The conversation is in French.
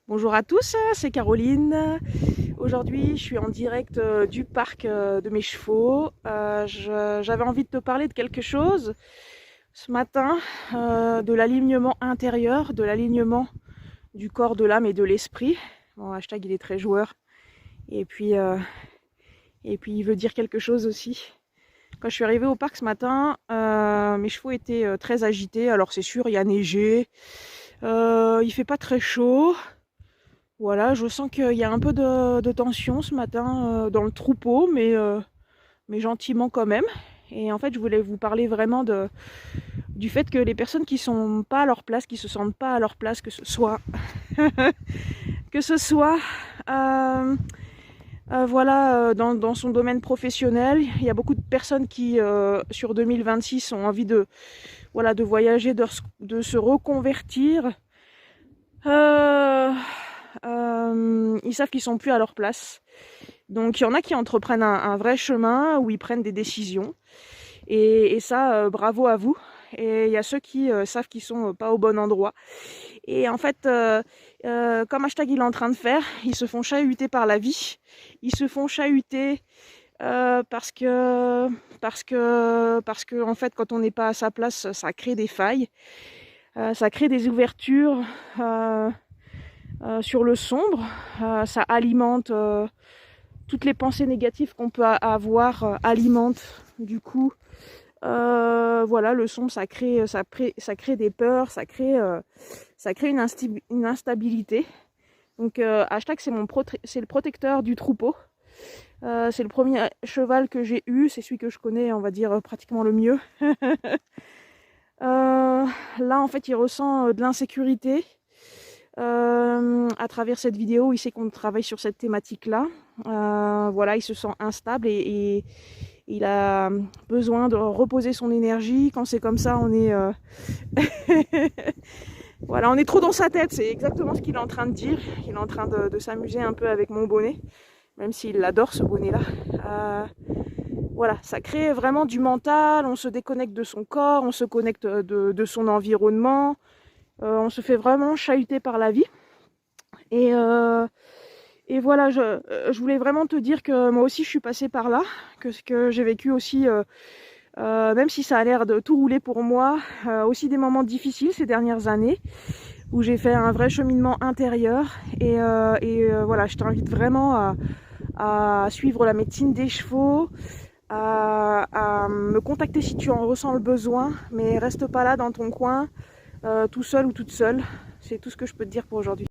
Bonjour à tous, c'est Caroline. Aujourd'hui, je suis en direct du parc de mes chevaux. J'avais envie de te parler de quelque chose ce matin, de l'alignement intérieur, de l'alignement du corps, de l'âme et de l'esprit. Bon, hashtag il est très joueur. Et puis, euh, et puis il veut dire quelque chose aussi. Quand je suis arrivée au parc ce matin, mes chevaux étaient très agités. Alors c'est sûr, il y a neigé, il fait pas très chaud. Voilà, je sens qu'il y a un peu de tension ce matin dans le troupeau, mais gentiment quand même. Et en fait, je voulais vous parler vraiment du fait que les personnes qui sont pas à leur place, qui se sentent pas à leur place, que ce soit dans son domaine professionnel, il y a beaucoup de personnes qui, sur 2026, ont envie de voyager, de se reconvertir. Ils savent qu'ils sont plus à leur place. Donc il y en a qui entreprennent un vrai chemin où ils prennent des décisions. Et ça, bravo à vous. Et il y a ceux qui savent qu'ils sont pas au bon endroit. Et en fait, comme hashtag il est en train de faire, ils se font chahuter par la vie. Ils se font chahuter parce que en fait, quand on n'est pas à sa place, ça crée des failles, ça crée des ouvertures sur le sombre, ça alimente toutes les pensées négatives qu'on peut avoir, alimentent du coup le sombre, ça crée des peurs, ça crée une instabilité. Donc hashtag c'est le protecteur du troupeau. C'est le premier cheval que j'ai eu, c'est celui que je connais, on va dire, pratiquement le mieux. Là en fait il ressent de l'insécurité. À travers cette vidéo, il sait qu'on travaille sur cette thématique-là. Il se sent instable et il a besoin de reposer son énergie. Quand c'est comme ça, on est on est trop dans sa tête. C'est exactement ce qu'il est en train de dire. Il est en train de s'amuser un peu avec mon bonnet, même s'il adore ce bonnet-là. Ça crée vraiment du mental. On se déconnecte de son corps, on se connecte de son environnement. On se fait vraiment chahuter par la vie. Et voilà, je voulais vraiment te dire que moi aussi je suis passée par là, que j'ai vécu aussi, même si ça a l'air de tout rouler pour moi, aussi des moments difficiles ces dernières années, où j'ai fait un vrai cheminement intérieur. Je t'invite vraiment à suivre la médecine des chevaux, à me contacter si tu en ressens le besoin, mais reste pas là dans ton coin, tout seul ou toute seule. C'est tout ce que je peux te dire pour aujourd'hui.